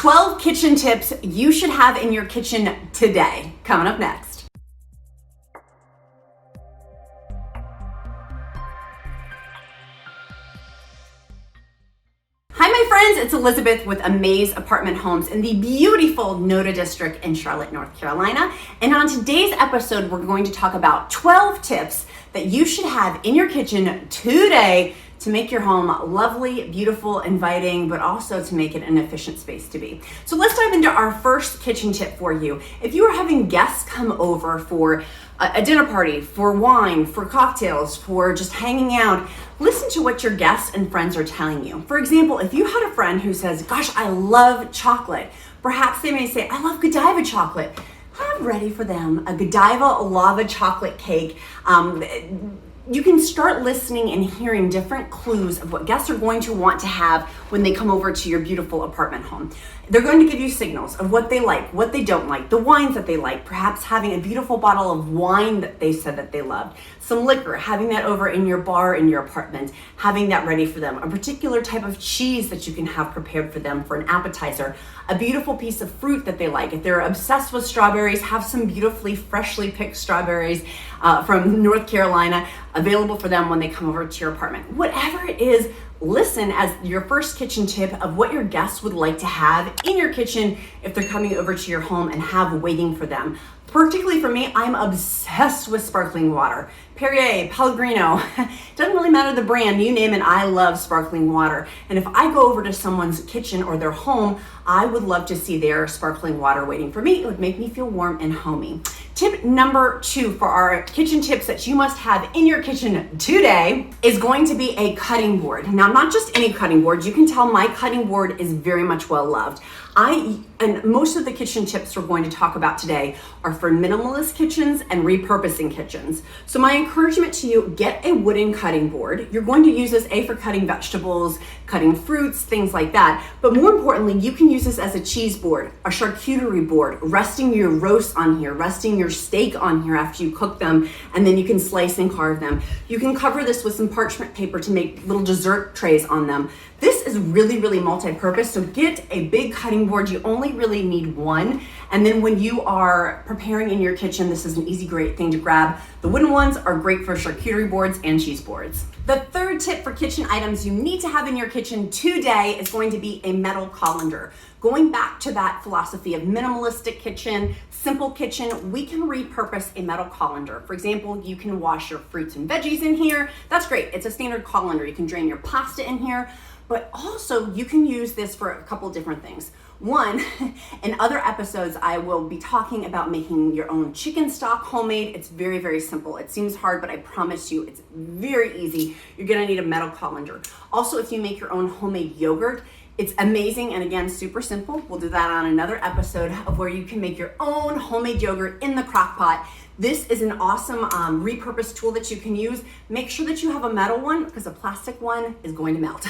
12 kitchen tips you should have in your kitchen today. Coming up next. Hi my friends, it's Elizabeth with Amaze Apartment Homes in the beautiful NoDa District in Charlotte, North Carolina. And on today's episode, we're going to talk about 12 tips that you should have in your kitchen today to make your home lovely, beautiful, inviting, but also to make it an efficient space to be. So let's dive into our first kitchen tip for you. If you are having guests come over for a dinner party, for wine, for cocktails, for just hanging out, listen to what your guests and friends are telling you. For example, if you had a friend who says, gosh, I love chocolate, perhaps they may say, I love Godiva chocolate. Have ready for them a Godiva lava chocolate cake. You can start listening and hearing different clues of what guests are going to want to have when they come over to your beautiful apartment home. They're going to give you signals of what they like, what they don't like, the wines that they like, perhaps having a beautiful bottle of wine that they said that they loved, some liquor, having that over in your bar in your apartment, having that ready for them, a particular type of cheese that you can have prepared for them for an appetizer, a beautiful piece of fruit that they like. If they're obsessed with strawberries, have some beautifully freshly picked strawberries from North Carolina available for them when they come over to your apartment. Whatever it is, listen as your first kitchen tip of what your guests would like to have in your kitchen if they're coming over to your home and have waiting for them. Particularly for me, I'm obsessed with sparkling water. Perrier, Pellegrino, doesn't really matter the brand, you name it, I love sparkling water. And if I go over to someone's kitchen or their home, I would love to see their sparkling water waiting for me. It would make me feel warm and homey. Tip number 2 for our kitchen tips that you must have in your kitchen today is going to be a cutting board. Now, not just any cutting board. You can tell my cutting board is very much well loved. And most of the kitchen tips we're going to talk about today are for minimalist kitchens and repurposing kitchens. So my encouragement to you, get a wooden cutting board. You're going to use this for cutting vegetables, cutting fruits, things like that. But more importantly, you can use this as a cheese board, a charcuterie board, resting your roast on here, resting your steak on here after you cook them, and then you can slice and carve them. You can cover this with some parchment paper to make little dessert trays on them. This is really, really multi-purpose, so get a big cutting board. You only really need one, and then when you are preparing in your kitchen, this is an easy, great thing to grab. The wooden ones are great for charcuterie boards and cheese boards. The third tip for kitchen items you need to have in your kitchen today is going to be a metal colander. Going back to that philosophy of minimalistic kitchen, simple kitchen, we can repurpose a metal colander. For example, you can wash your fruits and veggies in here. That's great. It's a standard colander. You can drain your pasta in here. But also you can use this for a couple different things. One, in other episodes, I will be talking about making your own chicken stock homemade. It's very, very simple. It seems hard, but I promise you it's very easy. You're gonna need a metal colander. Also, if you make your own homemade yogurt, it's amazing, and again, super simple. We'll do that on another episode of where you can make your own homemade yogurt in the crock pot. This is an awesome repurposed tool that you can use. Make sure that you have a metal one because a plastic one is going to melt.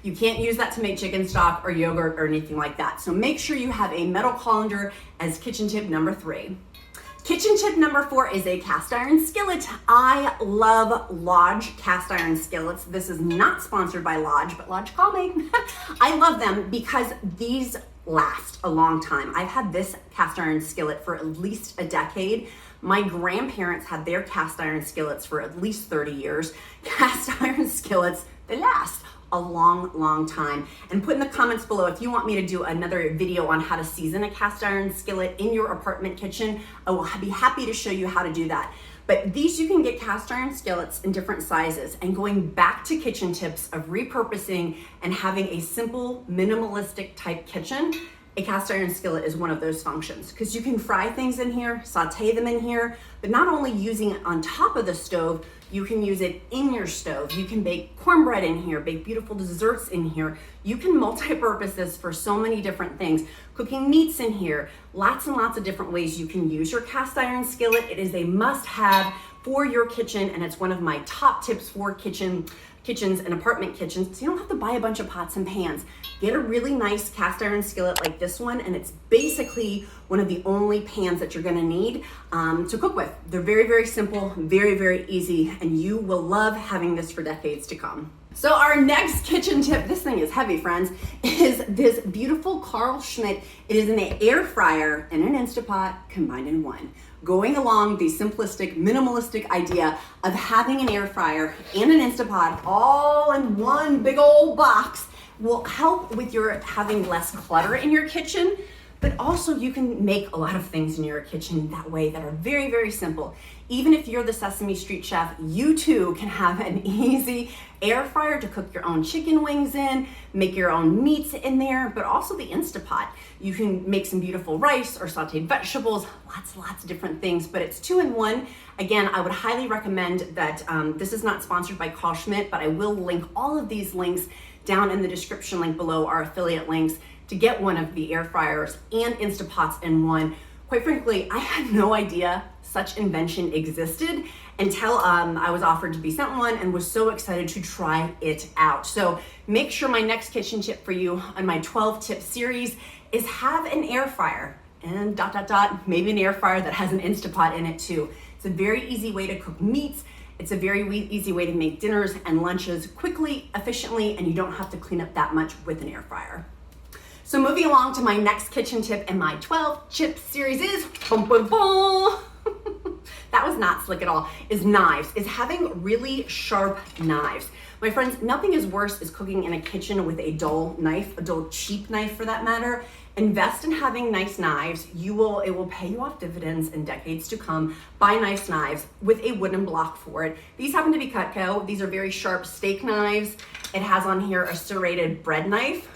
You can't use that to make chicken stock or yogurt or anything like that. So make sure you have a metal colander as kitchen tip number 3. Kitchen tip number 4 is a cast iron skillet. I love Lodge cast iron skillets. This is not sponsored by Lodge, but Lodge call me. I love them because these last a long time. I've had this cast iron skillet for at least a decade. My grandparents had their cast iron skillets for at least 30 years. Cast iron skillets, they last a long, long time. And put in the comments below if you want me to do another video on how to season a cast iron skillet in your apartment kitchen. I will be happy to show you how to do that. But these, you can get cast iron skillets in different sizes. And going back to kitchen tips of repurposing and having a simple, minimalistic type kitchen, a cast iron skillet is one of those functions because you can fry things in here, saute them in here, but not only using it on top of the stove, you can use it in your stove. You can bake cornbread in here, bake beautiful desserts in here. You can multi-purpose this for so many different things. Cooking meats in here, lots and lots of different ways you can use your cast iron skillet. It is a must-have for your kitchen, and it's one of my top tips for kitchens and apartment kitchens. So you don't have to buy a bunch of pots and pans. Get a really nice cast iron skillet like this one, and it's basically one of the only pans that you're gonna need to cook with. They're very, very simple, very, very easy, and you will love having this for decades to come. So our next kitchen tip, this thing is heavy, friends, is this beautiful Carl Shmidt. It is an air fryer and an Instapot combined in one. Going along the simplistic, minimalistic idea of having an air fryer and an Instapot all in one big old box will help with your having less clutter in your kitchen, but also you can make a lot of things in your kitchen that way that are very, very simple. Even if you're the Sesame Street chef, you too can have an easy air fryer to cook your own chicken wings in, make your own meats in there, but also the Instapot. You can make some beautiful rice or sauteed vegetables, lots of different things, but it's 2-in-1. Again, I would highly recommend that, this is not sponsored by Carl Shmidt, but I will link all of these links down in the description link below, our affiliate links, to get one of the air fryers and Instapots in one. Quite frankly, I had no idea such invention existed until I was offered to be sent one and was so excited to try it out. So make sure my next kitchen tip for you on my 12 tip series is have an air fryer and ... maybe an air fryer that has an Instapot in it too. It's a very easy way to cook meats. It's a very easy way to make dinners and lunches quickly, efficiently, and you don't have to clean up that much with an air fryer. So moving along to my next kitchen tip in my 12 tip series is, that was not slick at all, is knives, is having really sharp knives. My friends, nothing is worse as cooking in a kitchen with a dull knife, a dull cheap knife for that matter. Invest in having nice knives. It will pay you off dividends in decades to come. Buy nice knives with a wooden block for it. These happen to be Cutco. These are very sharp steak knives. It has on here a serrated bread knife.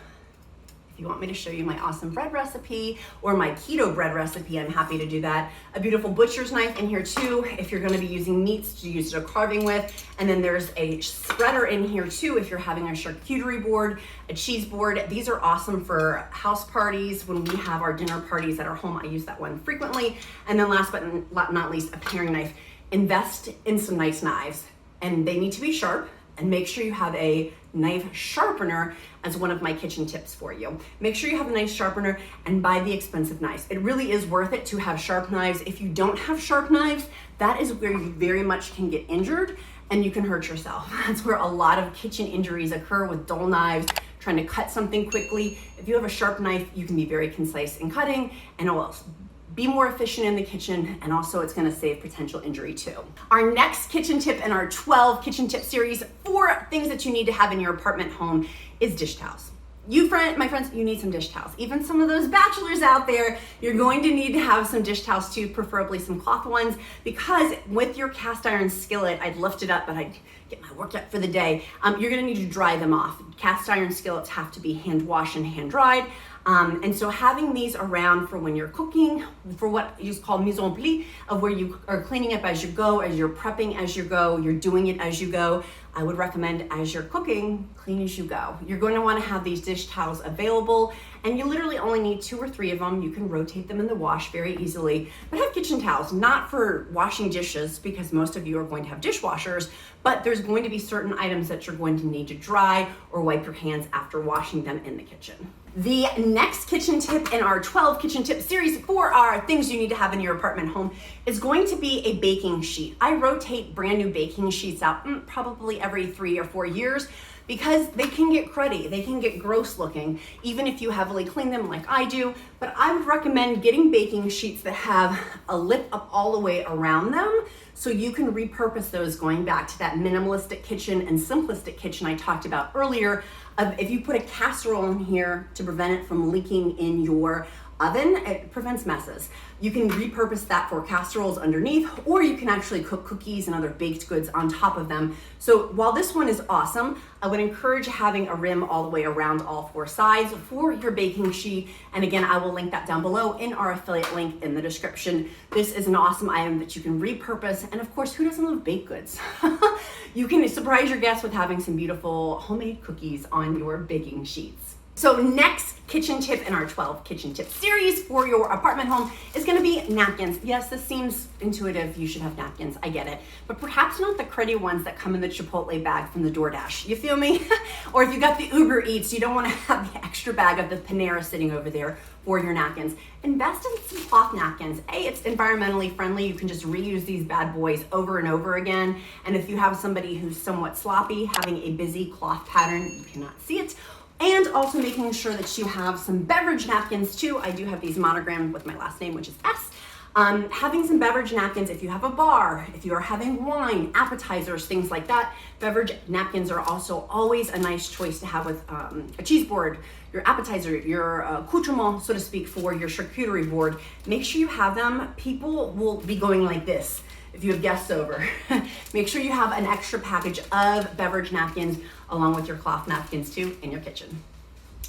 If you want me to show you my awesome bread recipe or my keto bread recipe, I'm happy to do that. A beautiful butcher's knife in here too, if you're gonna be using meats to use it a carving with. And then there's a spreader in here too, if you're having a charcuterie board, a cheese board. These are awesome for house parties. When we have our dinner parties at our home, I use that one frequently. And then last but not least, a paring knife. Invest in some nice knives, and they need to be sharp. And make sure you have a knife sharpener as one of my kitchen tips for you. Make sure you have a nice sharpener and buy the expensive knives. It really is worth it to have sharp knives. If you don't have sharp knives, that is where you very much can get injured and you can hurt yourself. That's where a lot of kitchen injuries occur, with dull knives, trying to cut something quickly. If you have a sharp knife, you can be very concise in cutting, and it will be more efficient in the kitchen, and also it's gonna save potential injury too. Our next kitchen tip in our 12 kitchen tip series, 4 things that you need to have in your apartment home, is dish towels. My friends, you need some dish towels. Even some of those bachelors out there, you're going to need to have some dish towels too, preferably some cloth ones, because with your cast iron skillet, I'd lift it up, but I'd get my workout for the day. You're gonna need to dry them off. Cast iron skillets have to be hand washed and hand dried. And so having these around for when you're cooking, for what is called mise en plie, of where you are cleaning up as you go, as you're prepping as you go, you're doing it as you go. I would recommend as you're cooking, clean as you go. You're going to want to have these dish towels available, and you literally only need 2 or 3 of them. You can rotate them in the wash very easily, but have kitchen towels, not for washing dishes, because most of you are going to have dishwashers, but there's going to be certain items that you're going to need to dry or wipe your hands after washing them in the kitchen. The next kitchen tip in our 12 kitchen tip series for our things you need to have in your apartment home is going to be a baking sheet. I rotate brand new baking sheets out probably every 3 or 4 years, because they can get cruddy, they can get gross looking, even if you heavily clean them like I do. But I would recommend getting baking sheets that have a lip up all the way around them, so you can repurpose those, going back to that minimalistic kitchen and simplistic kitchen I talked about earlier. If you put a casserole in here to prevent it from leaking in your oven, it prevents messes. You can repurpose that for casseroles underneath, or you can actually cook cookies and other baked goods on top of them. So while this one is awesome, I would encourage having a rim all the way around all 4 sides for your baking sheet. And again, I will link that down below in our affiliate link in the description. This is an awesome item that you can repurpose. And of course, who doesn't love baked goods? You can surprise your guests with having some beautiful homemade cookies on your baking sheets. So next kitchen tip in our 12 kitchen tip series for your apartment home is going to be napkins. Yes, this seems intuitive. You should have napkins. I get it. But perhaps not the pretty ones that come in the Chipotle bag from the DoorDash. You feel me? Or if you got the Uber Eats, you don't want to have the extra bag of the Panera sitting over there for your napkins. Invest in some cloth napkins. It's environmentally friendly. You can just reuse these bad boys over and over again. And if you have somebody who's somewhat sloppy, having a busy cloth pattern, you cannot see it. And also making sure that you have some beverage napkins too. I do have these monogrammed with my last name, which is S. Having some beverage napkins if you have a bar, if you are having wine, appetizers, things like that. Beverage napkins are also always a nice choice to have with a cheese board, your appetizer, your accoutrement, so to speak, for your charcuterie board. Make sure you have them. People will be going like this if you have guests over. Make sure you have an extra package of beverage napkins along with your cloth napkins too in your kitchen.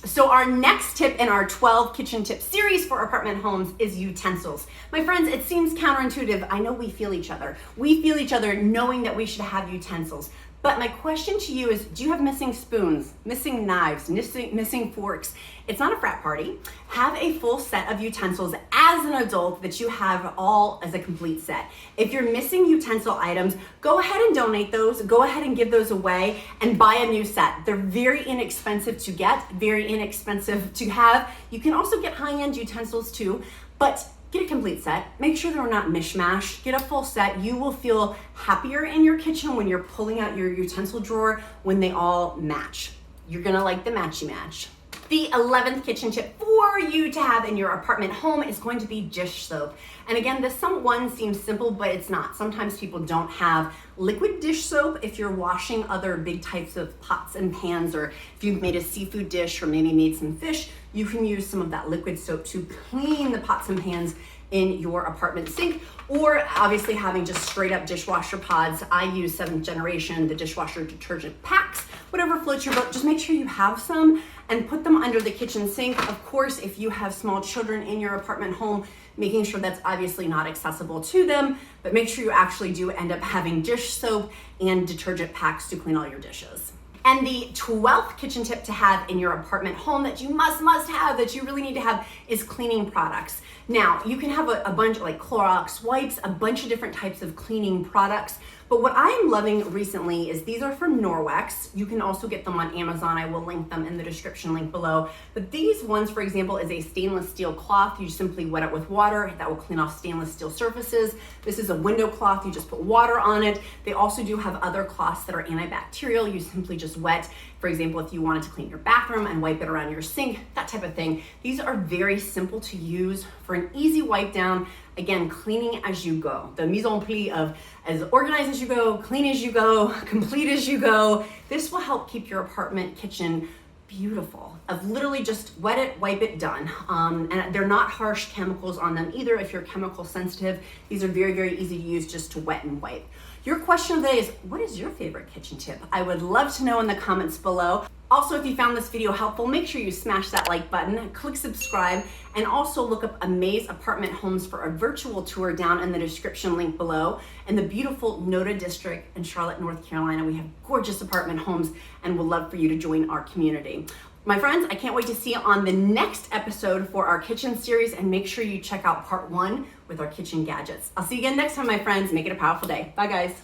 So our next tip in our 12 kitchen tip series for apartment homes is utensils. My friends, it seems counterintuitive. I know we feel each other. We feel each other knowing that we should have utensils. But my question to you is, do you have missing spoons, missing knives, missing forks? It's not a frat party. Have a full set of utensils as an adult that you have all as a complete set. If you're missing utensil items, go ahead and donate those, go ahead and give those away and buy a new set. They're very inexpensive to get, very inexpensive to have. You can also get high-end utensils too, but get a complete set. Make sure they're not mishmash. Get a full set. You will feel happier in your kitchen when you're pulling out your utensil drawer when they all match. You're gonna like the matchy match. The 11th kitchen tip for you to have in your apartment home is going to be dish soap. And again, this one seems simple, but it's not. Sometimes people don't have liquid dish soap. If you're washing other big types of pots and pans, or if you've made a seafood dish or maybe made some fish, you can use some of that liquid soap to clean the pots and pans in your apartment sink, or obviously having just straight up dishwasher pods. I use 7th generation, the dishwasher detergent packs, whatever floats your boat. Just make sure you have some and put them under the kitchen sink. Of course, if you have small children in your apartment home, making sure that's obviously not accessible to them, but make sure you actually do end up having dish soap and detergent packs to clean all your dishes. And the 12th kitchen tip to have in your apartment home that you must have, that you really need to have, is cleaning products. Now, you can have a bunch like Clorox wipes, a bunch of different types of cleaning products. But what I am loving recently is these are from Norwex. You can also get them on Amazon. I will link them in the description link below. But these ones, for example, is a stainless steel cloth. You simply wet it with water. That will clean off stainless steel surfaces. This is a window cloth. You just put water on it. They also do have other cloths that are antibacterial. You simply just wet. For example, if you wanted to clean your bathroom and wipe it around your sink, that type of thing. These are very simple to use for an easy wipe down. Again, cleaning as you go. The mise en plie of as organized as you go, clean as you go, complete as you go. This will help keep your apartment kitchen beautiful. Of literally just wet it, wipe it, done. And they're not harsh chemicals on them either. If you're chemical sensitive, these are very easy to use just to wet and wipe. Your question of the day is, what is your favorite kitchen tip? I would love to know in the comments below. Also, if you found this video helpful, make sure you smash that like button, click subscribe, and also look up Amaze Apartment Homes for a virtual tour down in the description link below. In the beautiful NoDa District in Charlotte, North Carolina, we have gorgeous apartment homes and would love for you to join our community. My friends, I can't wait to see you on the next episode for our kitchen series, and make sure you check out part 1 with our kitchen gadgets. I'll see you again next time, my friends. Make it a powerful day. Bye, guys.